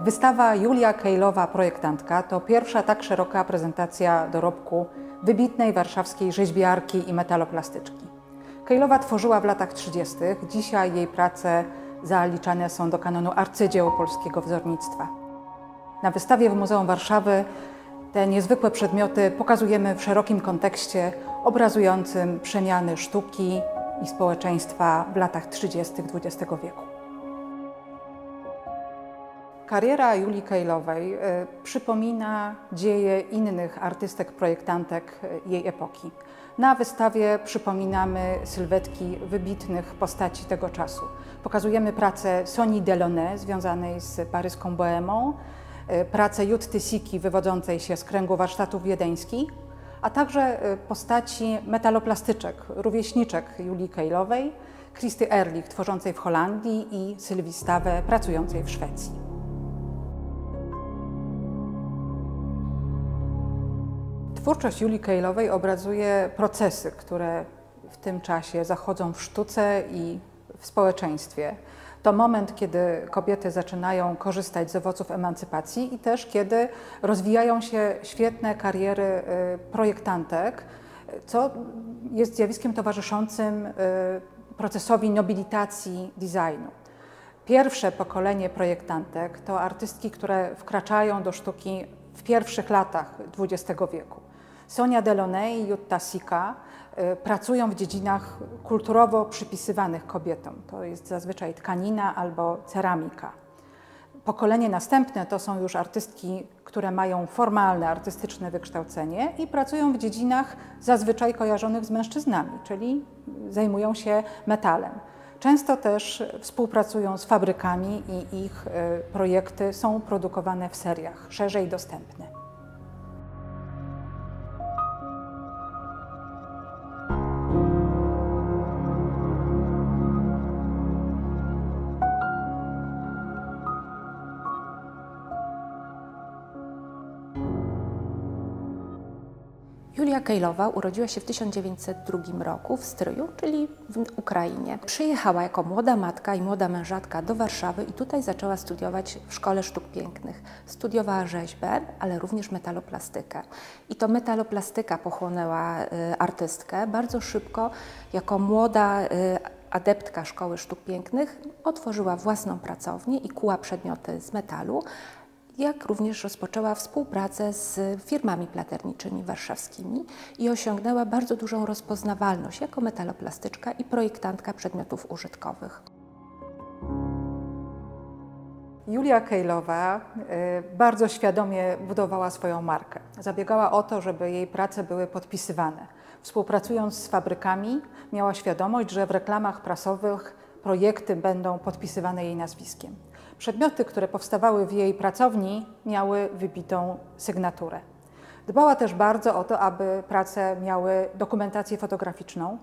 Wystawa Julia Kejlowa, projektantka, to pierwsza tak szeroka prezentacja dorobku wybitnej warszawskiej rzeźbiarki i metaloplastyczki. Kejlowa tworzyła w latach 30. Dzisiaj jej prace zaliczane są do kanonu arcydzieł polskiego wzornictwa. Na wystawie w Muzeum Warszawy te niezwykłe przedmioty pokazujemy w szerokim kontekście obrazującym przemiany sztuki i społeczeństwa w latach 30. XX wieku. Kariera Julii Kejlowej przypomina dzieje innych artystek, projektantek jej epoki. Na wystawie przypominamy sylwetki wybitnych postaci tego czasu. Pokazujemy pracę Soni Delaunay związanej z paryską bohemą, pracę Jutty Siki wywodzącej się z kręgu warsztatów wiedeńskich, a także postaci metaloplastyczek, rówieśniczek Julii Kejlowej, Christy Ehrlich tworzącej w Holandii i Sylwii Stawę pracującej w Szwecji. Twórczość Julii Kejlowej obrazuje procesy, które w tym czasie zachodzą w sztuce i w społeczeństwie. To moment, kiedy kobiety zaczynają korzystać z owoców emancypacji i też kiedy rozwijają się świetne kariery projektantek, co jest zjawiskiem towarzyszącym procesowi nobilitacji designu. Pierwsze pokolenie projektantek to artystki, które wkraczają do sztuki w pierwszych latach XX wieku. Sonia Delaunay i Jutta Sika pracują w dziedzinach kulturowo przypisywanych kobietom. To jest zazwyczaj tkanina albo ceramika. Pokolenie następne to są już artystki, które mają formalne, artystyczne wykształcenie i pracują w dziedzinach zazwyczaj kojarzonych z mężczyznami, czyli zajmują się metalem. Często też współpracują z fabrykami i ich projekty są produkowane w seriach, szerzej dostępne. Julia Kejlowa urodziła się w 1902 roku w Stryju, czyli w Ukrainie. Przyjechała jako młoda matka i młoda mężatka do Warszawy i tutaj zaczęła studiować w Szkole Sztuk Pięknych. Studiowała rzeźbę, ale również metaloplastykę. I to metaloplastyka pochłonęła artystkę. Bardzo szybko, jako młoda adeptka Szkoły Sztuk Pięknych, otworzyła własną pracownię i kuła przedmioty z metalu, jak również rozpoczęła współpracę z firmami platerniczymi warszawskimi i osiągnęła bardzo dużą rozpoznawalność jako metaloplastyczka i projektantka przedmiotów użytkowych. Julia Kejlowa bardzo świadomie budowała swoją markę. Zabiegała o to, żeby jej prace były podpisywane. Współpracując z fabrykami, miała świadomość, że w reklamach prasowych projekty będą podpisywane jej nazwiskiem. Przedmioty, które powstawały w jej pracowni, miały wybitą sygnaturę. Dbała też bardzo o to, aby prace miały dokumentację fotograficzną.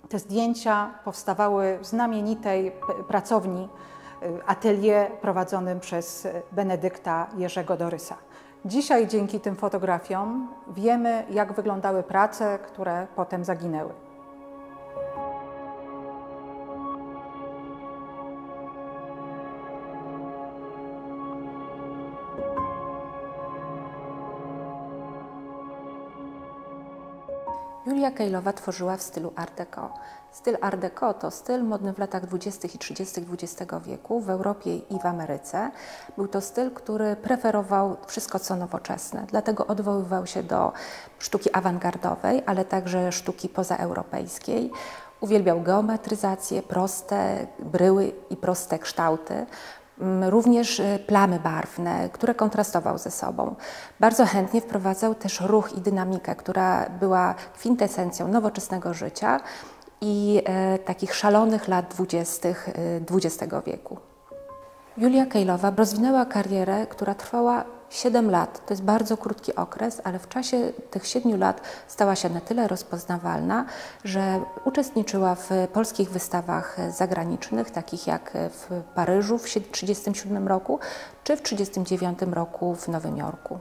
Te zdjęcia powstawały w znamienitej pracowni, atelier prowadzonym przez Benedykta Jerzego Dorysa. Dzisiaj dzięki tym fotografiom wiemy, jak wyglądały prace, które potem zaginęły. Julia Kejlowa tworzyła w stylu Art Deco. Styl Art Deco to styl modny w latach 20. i 30. XX wieku w Europie i w Ameryce. Był to styl, który preferował wszystko, co nowoczesne. Dlatego odwoływał się do sztuki awangardowej, ale także sztuki pozaeuropejskiej. Uwielbiał geometryzację, proste bryły i proste kształty. Również plamy barwne, które kontrastował ze sobą. Bardzo chętnie wprowadzał też ruch i dynamikę, która była kwintesencją nowoczesnego życia i takich szalonych lat 20. XX wieku. Julia Kejlowa rozwinęła karierę, która trwała 7 lat. To jest bardzo krótki okres, ale w czasie tych 7 lat stała się na tyle rozpoznawalna, że uczestniczyła w polskich wystawach zagranicznych, takich jak w Paryżu w 1937 roku, czy w 1939 roku w Nowym Jorku.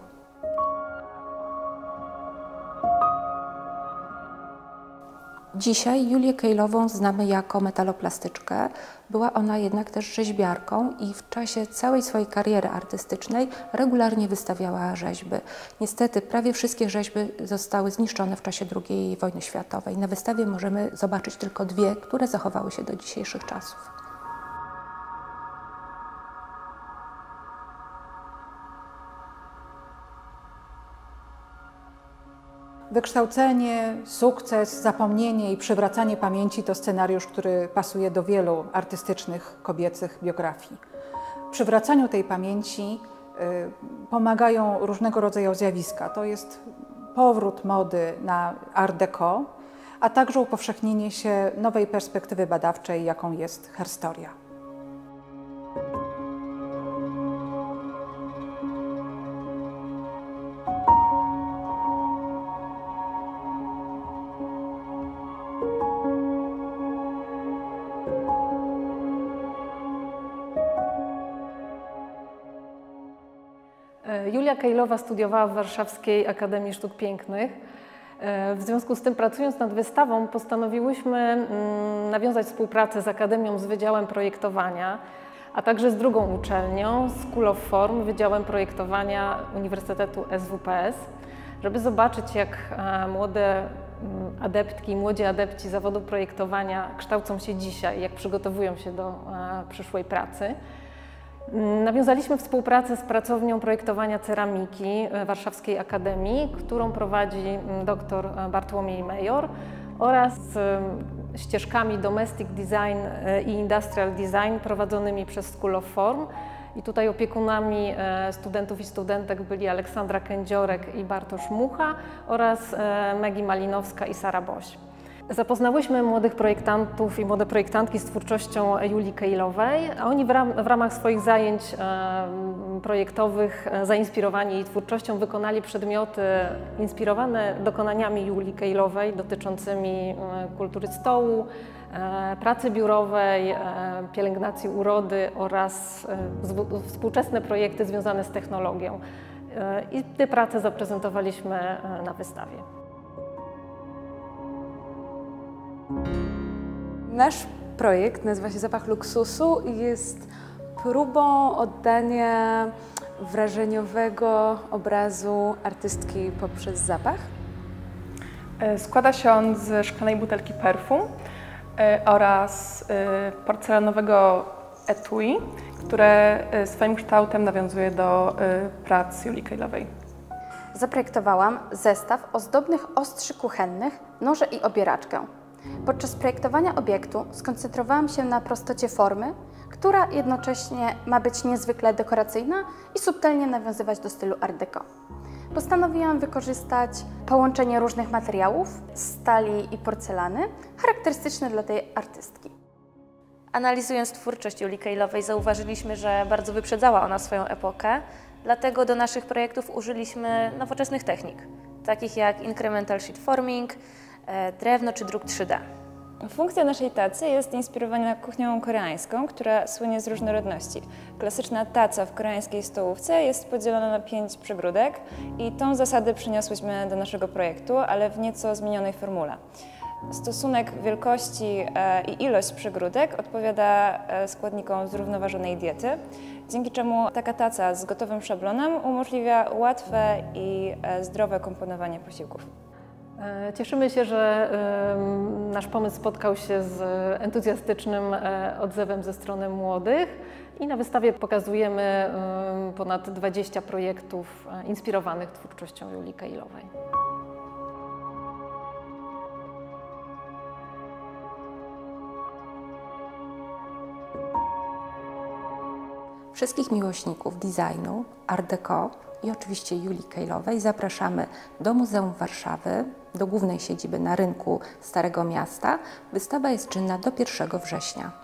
Dzisiaj Julię Kejlową znamy jako metaloplastyczkę. Była ona jednak też rzeźbiarką i w czasie całej swojej kariery artystycznej regularnie wystawiała rzeźby. Niestety prawie wszystkie rzeźby zostały zniszczone w czasie II wojny światowej. Na wystawie możemy zobaczyć tylko 2, które zachowały się do dzisiejszych czasów. Wykształcenie, sukces, zapomnienie i przywracanie pamięci to scenariusz, który pasuje do wielu artystycznych, kobiecych biografii. W przywracaniu tej pamięci pomagają różnego rodzaju zjawiska. To jest powrót mody na Art Deco, a także upowszechnienie się nowej perspektywy badawczej, jaką jest herstoria. Julia Kejlowa studiowała w Warszawskiej Akademii Sztuk Pięknych. W związku z tym, pracując nad wystawą, postanowiłyśmy nawiązać współpracę z Akademią z Wydziałem Projektowania, a także z drugą uczelnią, School of Form, Wydziałem Projektowania Uniwersytetu SWPS, żeby zobaczyć, jak młode adeptki i młodzi adepci zawodu projektowania kształcą się dzisiaj, jak przygotowują się do przyszłej pracy. Nawiązaliśmy współpracę z pracownią projektowania ceramiki Warszawskiej Akademii, którą prowadzi dr Bartłomiej Major, oraz ścieżkami Domestic Design i Industrial Design prowadzonymi przez School of Form. I tutaj opiekunami studentów i studentek byli Aleksandra Kędziorek i Bartosz Mucha oraz Megi Malinowska i Sara Boś. Zapoznałyśmy młodych projektantów i młode projektantki z twórczością Julii Kejlowej, a oni w ramach swoich zajęć projektowych, zainspirowani jej twórczością, wykonali przedmioty inspirowane dokonaniami Julii Kejlowej dotyczącymi kultury stołu, pracy biurowej, pielęgnacji urody oraz współczesne projekty związane z technologią. I te prace zaprezentowaliśmy na wystawie. Nasz projekt nazywa się Zapach luksusu i jest próbą oddania wrażeniowego obrazu artystki poprzez zapach. Składa się on ze szklanej butelki perfum oraz porcelanowego etui, które swoim kształtem nawiązuje do prac Julii Kejlowej. Zaprojektowałam zestaw ozdobnych ostrzy kuchennych, noże i obieraczkę. Podczas projektowania obiektu skoncentrowałam się na prostocie formy, która jednocześnie ma być niezwykle dekoracyjna i subtelnie nawiązywać do stylu Art Deco. Postanowiłam wykorzystać połączenie różnych materiałów, stali i porcelany, charakterystyczne dla tej artystki. Analizując twórczość Julii Kejlowej, zauważyliśmy, że bardzo wyprzedzała ona swoją epokę, dlatego do naszych projektów użyliśmy nowoczesnych technik, takich jak incremental sheet forming, drewno czy druk 3D. Funkcja naszej tacy jest inspirowana kuchnią koreańską, która słynie z różnorodności. Klasyczna taca w koreańskiej stołówce jest podzielona na 5 przegródek i tą zasadę przyniosłyśmy do naszego projektu, ale w nieco zmienionej formule. Stosunek wielkości i ilość przegródek odpowiada składnikom zrównoważonej diety, dzięki czemu taka taca z gotowym szablonem umożliwia łatwe i zdrowe komponowanie posiłków. Cieszymy się, że nasz pomysł spotkał się z entuzjastycznym odzewem ze strony młodych i na wystawie pokazujemy ponad 20 projektów inspirowanych twórczością Julii Kejlowej. Wszystkich miłośników designu, Art Deco i oczywiście Julii Kejlowej zapraszamy do Muzeum Warszawy, do głównej siedziby na rynku Starego Miasta. Wystawa jest czynna do 1 września.